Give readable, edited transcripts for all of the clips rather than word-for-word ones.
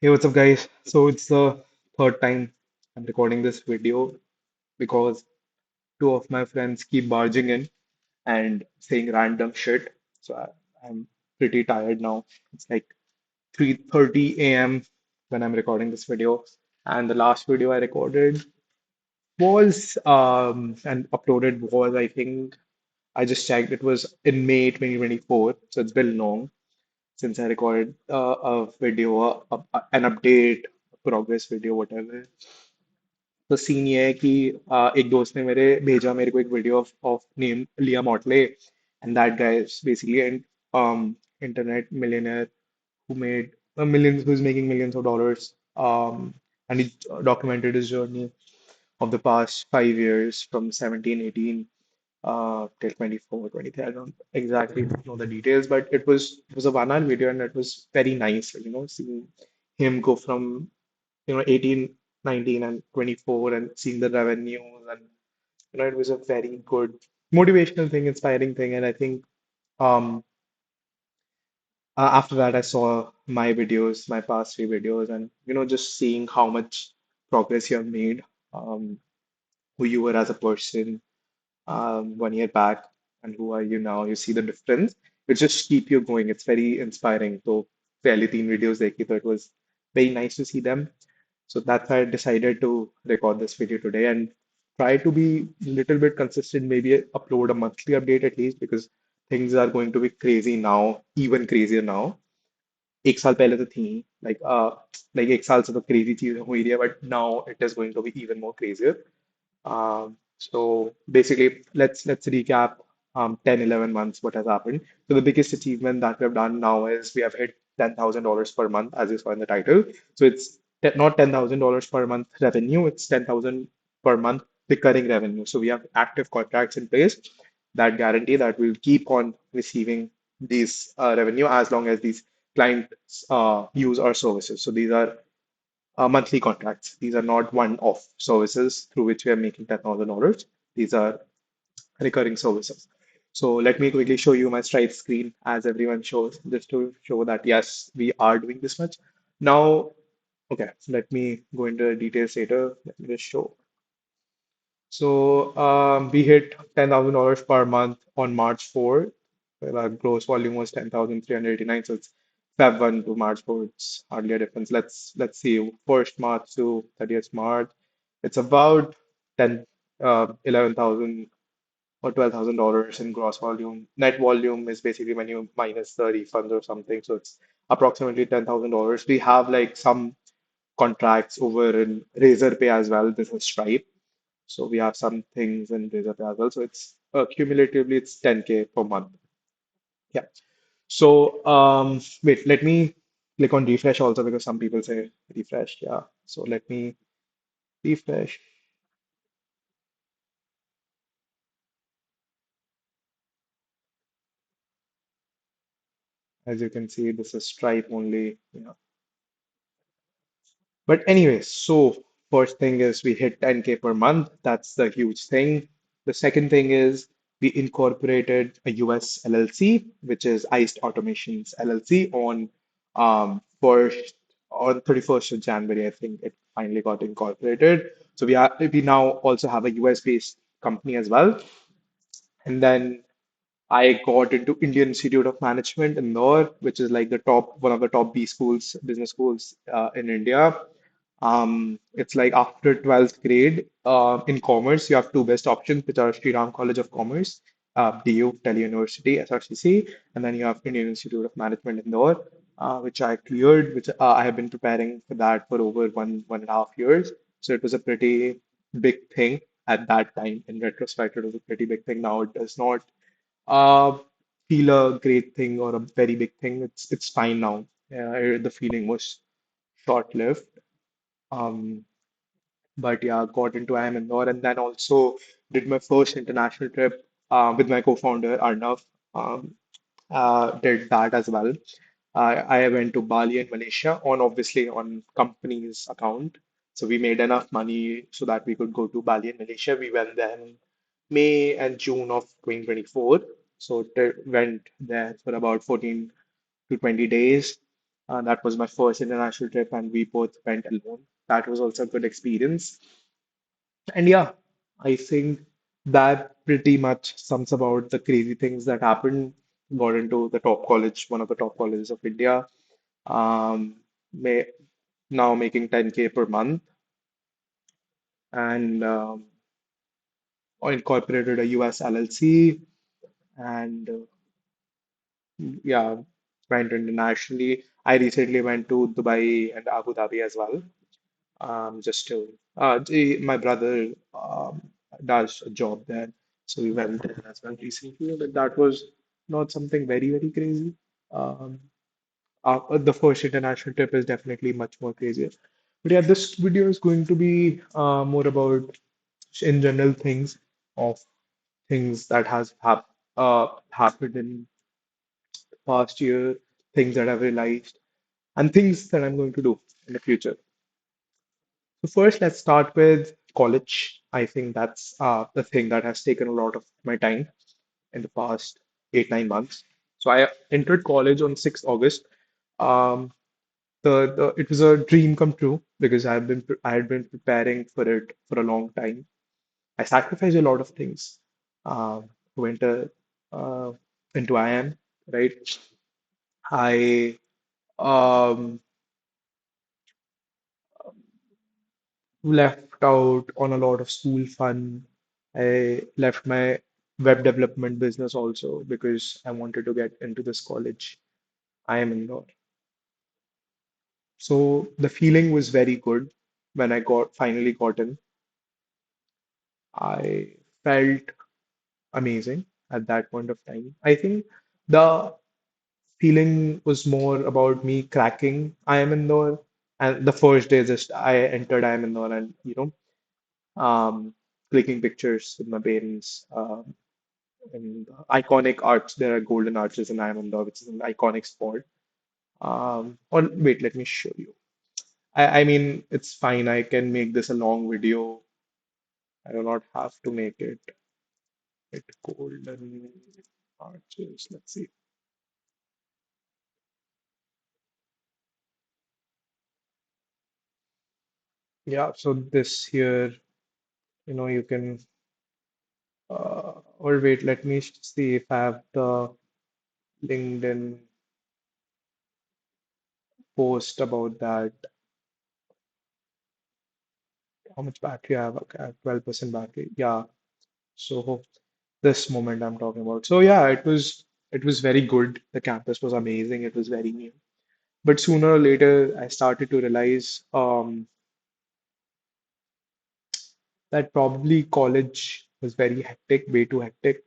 Hey, what's up, guys? So it's the third time I'm recording this video because two of my friends keep barging in and saying random shit. So I'm pretty tired now. It's like 3:30 a.m. when I'm recording this video, and the last video I recorded was and uploaded was, I think, I just checked, it was in May 2024. So it's been long since I recorded a video, an update, progress video, whatever. तो scene ये है कि एक दोस्त ने मेरे भेजा मेरे को एक video of name Leah Motley and that guy is basically an internet millionaire who made millions, who's making millions of dollars. And he documented his journey of the past 5 years from 17, 18 till 24, 23. I don't exactly know the details, but it was a 1 hour video and it was very nice, seeing him go from 18, 19, and 24 and seeing the revenues, and it was a very good motivational thing, inspiring thing. And I think um after that I saw my videos, my past three videos, and just seeing how much progress you have made, who you were as a person 1 year back and who are you now. You see the difference. It just keep you going. It's very inspiring. So पहली तीन videos देखी, so it was very nice to see them. So that's why I decided to record this video today and try to be a little bit consistent, maybe upload a monthly update at least, because things are going to be crazy now, even crazier now. एक साल पहले तो थी like एक साल से तो crazy चीजें हुई रही है, but now it is going to be even more crazier. So basically, let's recap 10, 11 months what has happened. So the biggest achievement that we have done now is we have hit $10,000 per month, as you saw in the title. So it's not $10,000 per month revenue, it's 10,000 per month recurring revenue. So we have active contracts in place that guarantee that we'll keep on receiving these revenue as long as these clients use our services. So these are monthly contracts. These are not one-off services through which we are making $10,000. These are recurring services. So let me quickly show you my Stripe screen as everyone shows, just to show that yes, we are doing this much. Now, okay, so let me go into the details later. Let me just show. So we hit $10,000 per month on March 4th. Well, our gross volume was 10,389. So it's Feb 1 to March 4. It's hardly a difference. Let's see. 1st March to 30th March. It's about 10, 11,000 or $12,000 in gross volume. Net volume is basically when you minus the refunds or something. So it's approximately $10,000. We have like some contracts over in Razorpay as well. This is Stripe. So we have some things in Razorpay as well. So it's cumulatively it's 10K per month. Yeah. So wait, let me click on refresh also because some people say refresh. Yeah. So let me refresh. As you can see, this is Stripe only. Yeah. But anyway, so first thing is we hit 10K per month. That's the huge thing. The second thing is we incorporated a US LLC, which is Iced Automations LLC first on 31st of January, I think it finally got incorporated. So we now also have a US based company as well. And then I got into Indian Institute of Management in Indore, which is like one of the top B schools, business schools in India. It's like after 12th grade in commerce, you have two best options, which are Sri Ram College of Commerce, DU, Delhi University, SRCC, and then you have Indian Institute of Management in Indore, which I cleared, which I have been preparing for that for over 1.5 years. So it was a pretty big thing at that time. In retrospect, it was a pretty big thing. Now it does not uh, feel a great thing or a very big thing. It's fine now. The feeling was short-lived. Um, but yeah, got into IIM Indore and then also did my first international trip with my co-founder Arnav. Um, did that as well. I went to Bali and Malaysia on obviously on company's account. So we made enough money so that we could go to Bali and Malaysia. We went there in May and June of 2024. So went there for about 14 to 20 days. That was my first international trip, and we both went alone. That was also a good experience. And yeah, I think that pretty much sums about the crazy things that happened. Got into the top college, one of the top colleges of India. May now making 10K per month, and incorporated a US LLC, and yeah, went internationally. I recently went to Dubai and Abu Dhabi as well. Just to my brother does a job there, so we went there as well recently. But that was not something very crazy. Um, the first international trip is definitely much more crazier. But yeah, this video is going to be more about in general things of things that has happened in the past year, things that I've realized, and things that I'm going to do in the future. So first, let's start with college. I think that's the thing that has taken a lot of my time in the past 8, 9 months. So I entered college on 6th August. Um, it was a dream come true because I had been preparing for it for a long time. I sacrificed a lot of things. Went uh, into IM, right? I um, left out on a lot of school fun. I left my web development business also because I wanted to get into this college. I am indoor. So the feeling was very good when I got finally got in. I felt amazing at that point of time. I think the feeling was more about me cracking I am Indore. And the first day just I entered I am Indore and clicking pictures with my parents. And iconic arch. There are golden arches in Ayamanda, which is an iconic spot. Or wait, let me show you. I mean, it's fine. I can make this a long video. I do not have to make it golden arches. Let's see. Yeah, so this here, you can. Or wait, let me see if I have the LinkedIn post about that. How much battery I have? Okay, I have 12% battery. Yeah. So this moment I'm talking about. So yeah, it was very good. The campus was amazing. It was very new. But sooner or later, I started to realize that probably college was very hectic, way too hectic.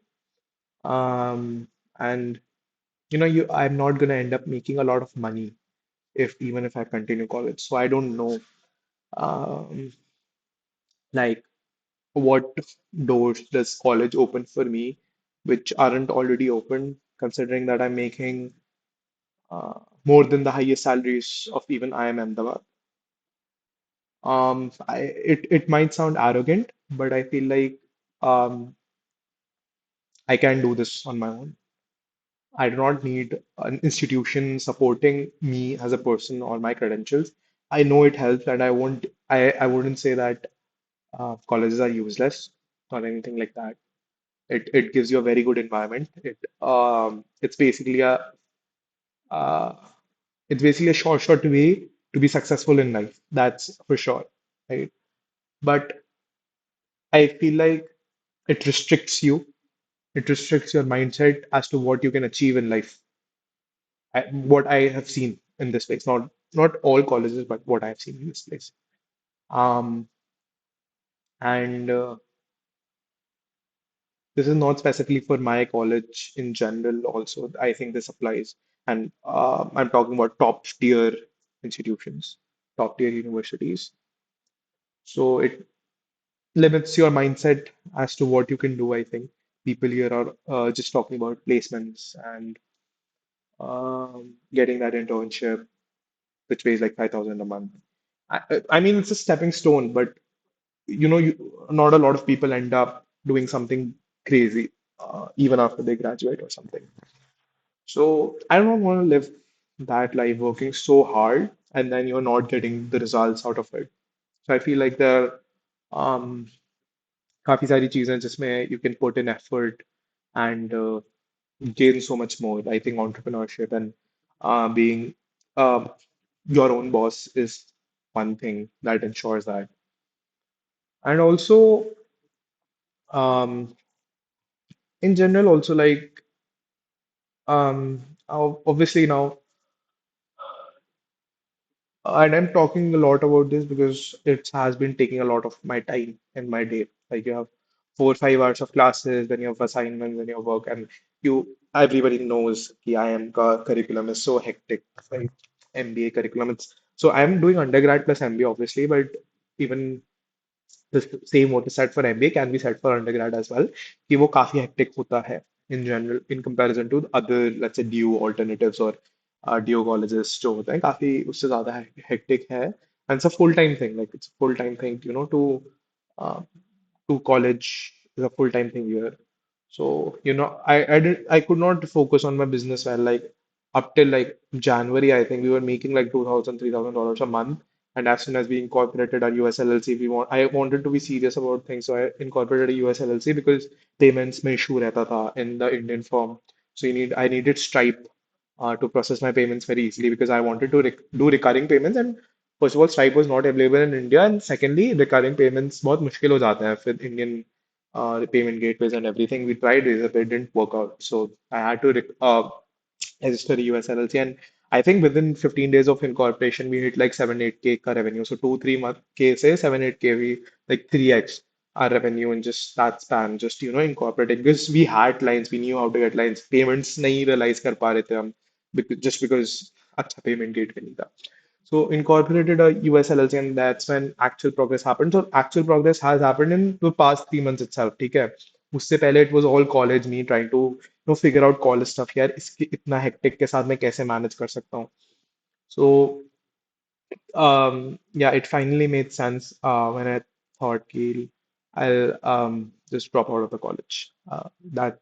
And I'm not gonna end up making a lot of money if even if I continue college. So I don't know, um, like what doors does college open for me, which aren't already open, considering that I'm making more than the highest salaries of even IIM Ahmedabad. It might sound arrogant, but I feel like um, I can do this on my own. I do not need an institution supporting me as a person or my credentials. I know it helps, and I wouldn't say that colleges are useless or anything like that. It gives you a very good environment. It's basically a uh, it's basically a short way to be successful in life. That's for sure, right? But I feel like it restricts you. It restricts your mindset as to what you can achieve in life. What I have seen in this place, not all colleges, but what I've seen in this place. Um, and This is not specifically for my college in general. Also, I think this applies, and I'm talking about top tier institutions, top tier universities. So it limits your mindset as to what you can do, I think. People here are just talking about placements and getting that internship, which pays like 5,000 a month. I mean, it's a stepping stone, but not a lot of people end up doing something crazy even after they graduate or something. So I don't want to live. that life working so hard and then you're not getting the results out of it. So I feel like there are काफी सारी चीजें जिसमें you can put in effort and gain so much more. I think entrepreneurship and being uh, your own boss is one thing that ensures that. And also, um, in general, also like obviously now, and I'm talking a lot about this because it has been taking a lot of my time in my day. Like you have 4 or 5 hours of classes, then you have assignments, then you have work, and everybody knows the IM curriculum is so hectic, right? MBA curriculum. So I'm doing undergrad plus MBA, obviously, but even the same what is set for MBA can be set for undergrad as well कि वो काफी hectic होता है in general in comparison to other let's say DU alternatives or DU colleges जो होते हैं काफी उससे ज्यादा hectic है and it's a full-time thing like it's a full-time thing uh, to college is a full-time thing here. So, I could not focus on my business well. Like up till like January, I think we were making like 2,000, $3,000 a month. And as soon as we incorporated our US LLC, I wanted to be serious about things. So I incorporated a US LLC because payments में issue रहता था in the Indian firm. So I needed Stripe to process my payments very easily because I wanted to do recurring payments. And first of all, Stripe was not available in India. And secondly, recurring payments बहुत मुश्किल हो जाते हैं with Indian payment gateways and everything. We tried Razorpay, it didn't work out. So I had to register a US LLC. And I think within 15 days of incorporation, we hit like 7, 8K ka revenue. So 3 month K say 7, 8K, we like 3x our revenue in just that span, just incorporating because we had clients, we knew how to get clients. Payments नहीं realize कर पा रहे थे हम just because अच्छा payment gateway नहीं था. So incorporated a US LLC and that's when actual progress happened. So actual progress has happened in the past 3 months itself. ठीक है. उससे पहले it was all college me trying to figure out college stuff यार इसके इतना hectic के साथ मैं कैसे manage कर सकता हूँ. So yeah, it finally made sense when I thought कि I'll just drop out of the college. That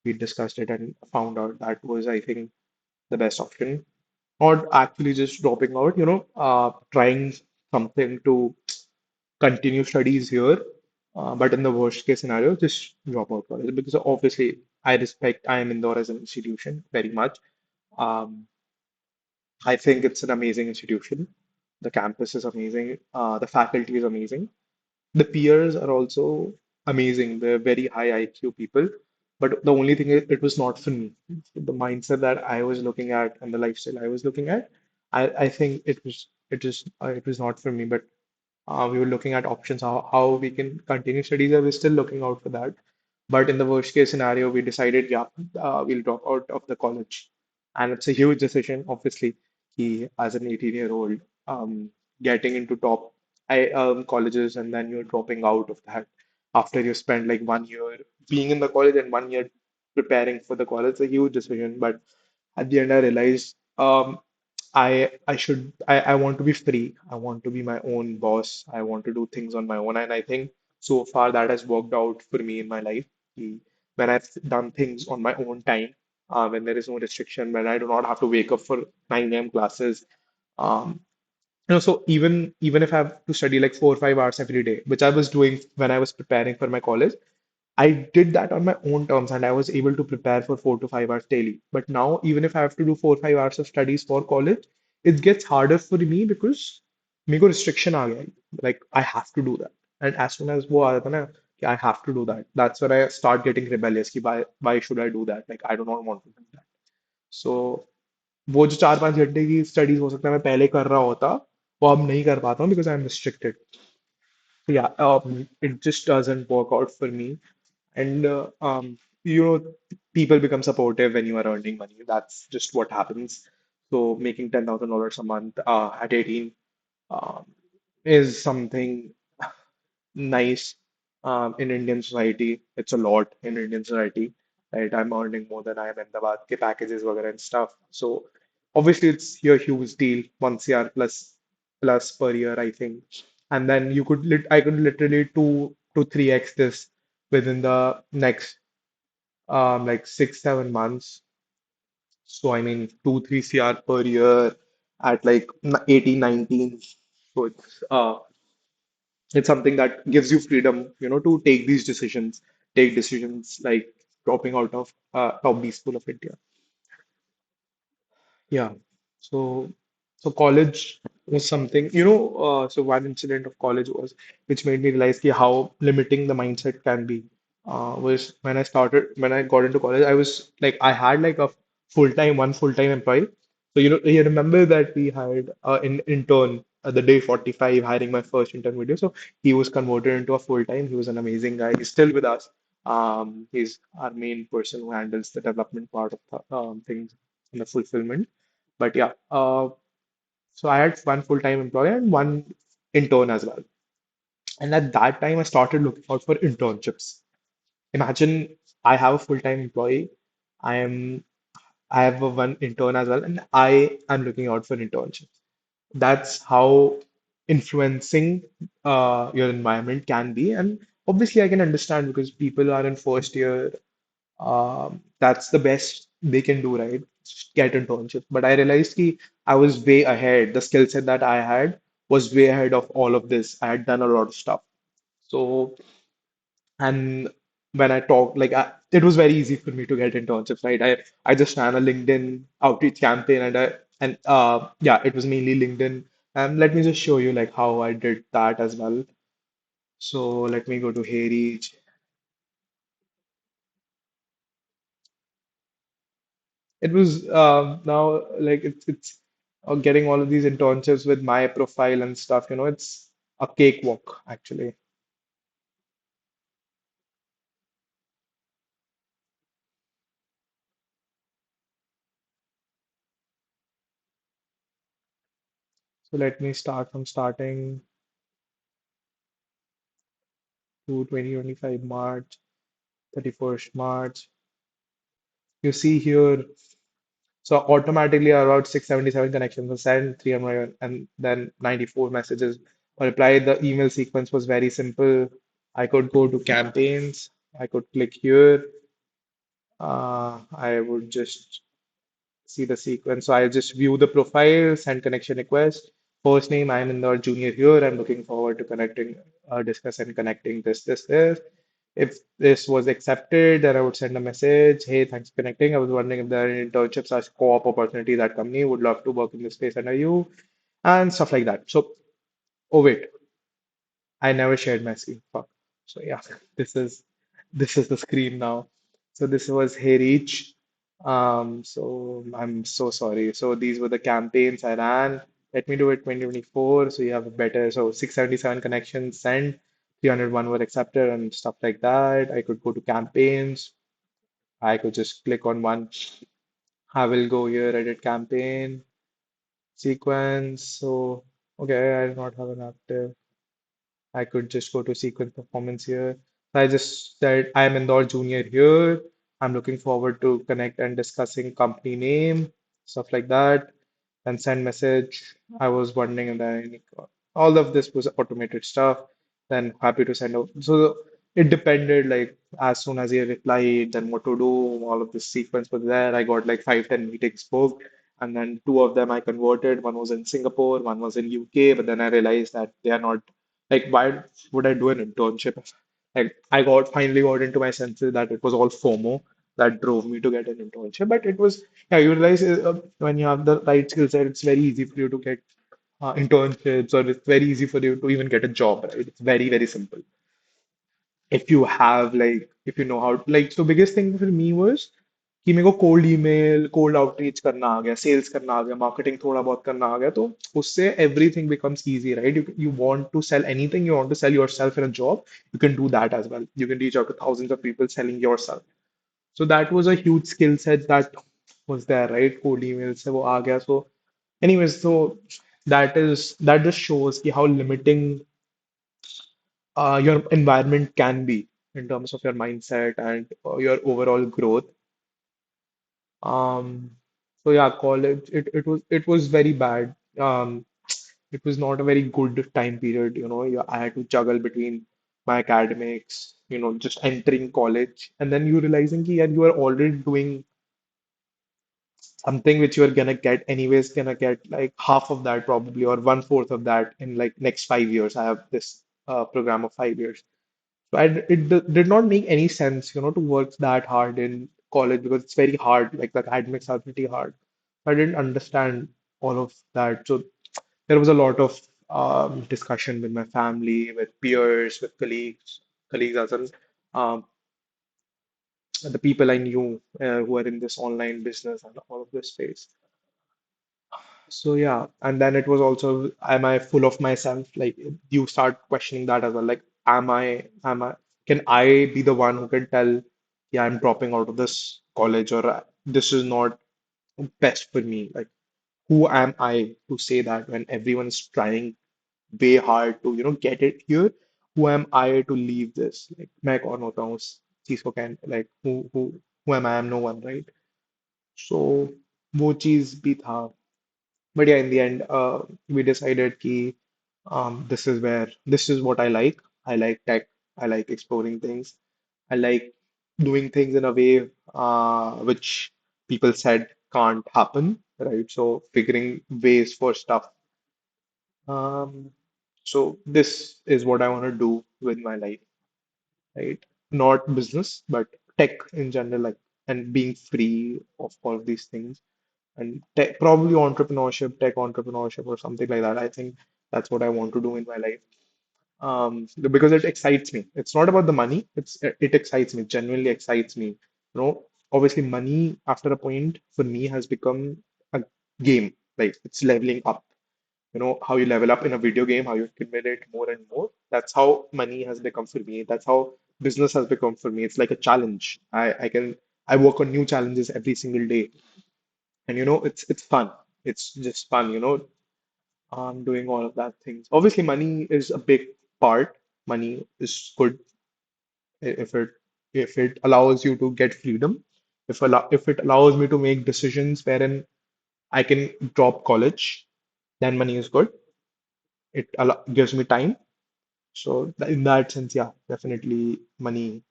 we discussed it and found out that was I think the best option or actually just dropping out, trying something to continue studies here. But in the worst case scenario, just drop out college because obviously I respect IIM Indore as an institution very much. Um, I think it's an amazing institution. The campus is amazing. The faculty is amazing. The peers are also amazing. They're very high IQ people. But the only thing is, it was not for me. The mindset that I was looking at and the lifestyle I was looking at, I think it was not for me. But we were looking at options how we can continue studies. I was still looking out for that. But in the worst case scenario, we decided, yeah, we'll drop out of the college. And it's a huge decision, obviously. He, as an 18-year-old, getting into top colleges and then you're dropping out of that after you spend like 1 year being in the college and 1 year preparing for the college. It's a huge decision. But at the end, I realized I want to be free. I want to be my own boss. I want to do things on my own. And I think so far that has worked out for me in my life. Ki When I've done things on my own time, when there is no restriction, when I do not have to wake up for 9 a.m. classes. Um, so even if I have to study like 4 or 5 hours every day, which I was doing when I was preparing for my college, I did that on my own terms and I was able to prepare for 4 to 5 hours daily. But now, even if I have to do 4 or 5 hours of studies for college, it gets harder for me because मेरे को restriction आ गया है. Like I have to do that. And as soon as वो आ जाता है ना कि I have to do that, that's when I start getting rebellious कि why should I do that? Like I do not want to do that. So वो जो 4 5 घंटे की स्टडीज हो सकता है मैं पहले कर रहा होता वो अब नहीं कर पाता हूँ because I'm restricted. So yeah, it just doesn't work out for me. And people become supportive when you are earning money. That's just what happens. So making $10,000 a month at 18 um, is something nice in Indian society. It's a lot in Indian society, right? I'm earning more than I am in the ke packages वगैरह and stuff. So obviously it's a huge deal, 1 CR plus per year, I think. And then I could literally 2 to 3x this within the next like 6 7 months So I mean, 2, 3 CR per year at like 18, 19. So it's something that gives you freedom, to take decisions like dropping out of top B school of India. Yeah. So, so college was something, so one incident of college was which made me realize ki how limiting the mindset can be. Was when I got into college, I was like, I had like a one full-time employee. So, you remember that we had an intern at the day 45 hiring my first intern video. So he was converted into a full-time. He was an amazing guy. He's still with us. He's our main person who handles the development part of things and the fulfillment. But yeah, so I had one full-time employee and one intern as well. And at that time, I started looking out for internships. Imagine I have a full-time employee. I am I have a one intern as well, and I am looking out for internships. That's how influencing your environment can be. And obviously, I can understand because people are in first year, that's the best they can do, right? Just get internships. But I realized ki I was way ahead. The skill set that I had was way ahead of all of this. I had done a lot of stuff. So, and when I talked, it was very easy for me to get internships, right? I just ran a LinkedIn outreach campaign, yeah, it was mainly LinkedIn. And let me just show you like how I did that as well. So let me go to HeyReach. It was now like it's getting all of these internships with my profile and stuff, it's a cakewalk actually. So let me start from starting to 2025 March, 31st March. You see here, so automatically about 677 connections were sent, 300 and then 94 messages were replied. The email sequence was very simple. I could go to campaigns, I could click here. I would just see the sequence. So I'll just view the profile, send connection request. First name, I'm in the junior here. I'm looking forward to connecting, discuss and connecting this. If this was accepted, then I would send a message. Hey, thanks for connecting. I was wondering if there are any internships or co-op opportunities at company. Would love to work in this space under you and stuff like that. So, oh wait, I never shared my screen. Fuck. So yeah, this is this is the screen now. So this was Hey Reach. So I'm so sorry. So these were the campaigns I ran. Let me do it 2024. So you have a better, so 677 connections sent, 301 were accepted and stuff like that. I could go to campaigns. I could just click on one. I will go here, edit campaign, sequence. So okay, I do not have an active. I could just go to sequence performance here. So I just said I'm Indore Junior here. I'm looking forward to connect and discussing company name, stuff like that, and send message. I was wondering if there are any all of this was automated stuff. Then happy to send out. So it depended like as soon as he replied, then what to do. All of this sequence was there. I got like 5, 10 meetings booked. And then two of them I converted. One was in Singapore, one was in UK. But then I realized that they are not like, why would I do an internship? Like, finally got into my senses that it was all FOMO that drove me to get an internship. But it was, yeah, you realize when you have the right skill set, it's very easy for you to get internships, or it's very easy for you to even get a job, right? It's very, very simple. If you have, like, if you know how, like, so biggest thing for me was कि मेरे को cold email cold outreach करना आ गया sales करना आ गया marketing थोड़ा बहुत करना आ गया तो उससे everything becomes easy right you want to sell anything you want to sell yourself in a job you can do that as well you can reach out to thousands of people selling yourself so that was a huge skill set that was there right cold email से वो आ गया so anyways so that just shows कि how limiting your environment can be in terms of your mindset and your overall growth. So yeah, college it was very bad. It was not a very good time period, Yeah, I had to juggle between my academics, just entering college, and then you realizing that yeah, you are already doing something which you're gonna get anyways, gonna get like half of that probably, or one fourth of that in like next 5 years. I have this program of 5 years. So did not make any sense, to work that hard in college because it's very hard. Like the academics are pretty hard. I didn't understand all of that. So there was a lot of discussion with my family, with peers, with colleagues as well, um, the people I knew who are in this online business and all of this space. So yeah, and then it was also, am I full of myself? Like you start questioning that as well. Like, can I be the one who can tell, yeah, I'm dropping out of this college, or this is not best for me? Like, who am I to say that when everyone's trying way hard to, get it here? Who am I to leave this? Like, मैं कौन होता हूँ इस चीज को like who am I? I'm no one, right? So वो चीज भी था. But yeah, in the end, we decided कि this is what I like. I like tech. I like exploring things. I like doing things in a way which people said can't happen, right? So figuring ways for stuff. Um, so this is what I want to do with my life, right? Not business, but tech in general, like, and being free of all of these things, and tech, probably entrepreneurship, tech entrepreneurship, or something like that. I think that's what I want to do in my life. Because it excites me. It's not about the money. It excites me. Genuinely excites me. Obviously, money after a point for me has become a game. Like it's leveling up. How you level up in a video game, how you accumulate more and more. That's how money has become for me. That's how business has become for me. It's like a challenge. I work on new challenges every single day, and it's fun. It's just fun. Doing all of that things. Obviously, money is a big part. Money is good if it allows you to get freedom. If it allows me to make decisions wherein I can drop college, then money is good. Gives me time. So in that sense, yeah, definitely money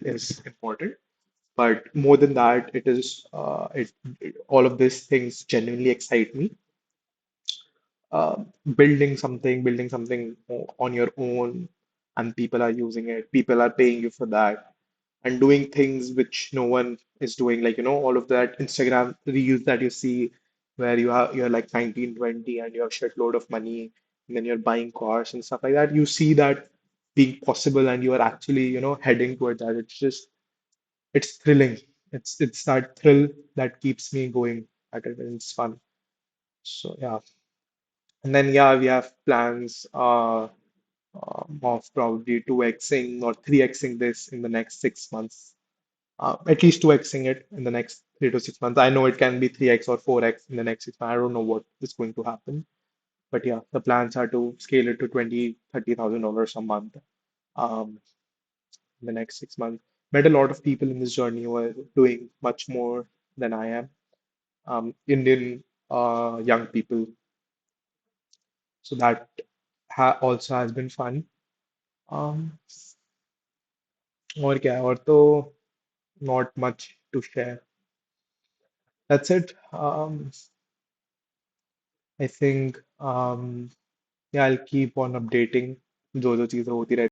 is important. But more than that, all of these things genuinely excite me. uh, building something on your own, and people are using it, people are paying you for that, and doing things which no one is doing, like all of that Instagram reels that you see where you're like 19, 20, and you have shitload of money, and then you're buying cars and stuff like that. You see that being possible, and you are actually heading toward that. It's thrilling. It's that thrill that keeps me going at it, and it's fun. So yeah. And then, yeah, we have plans of probably 2xing or 3xing this in the next 6 months. At least 2xing it in the next 3 to 6 months. I know it can be 3x or 4x in the next 6 months. I don't know what is going to happen. But yeah, the plans are to scale it to 20, $30,000 a month in the next 6 months. Met a lot of people in this journey who are doing much more than I am. Indian young people. So that also has been fun. Um, और क्या है और तो not much to share. That's it. I think yeah, I'll keep on updating जो जो चीज़ें होती रहती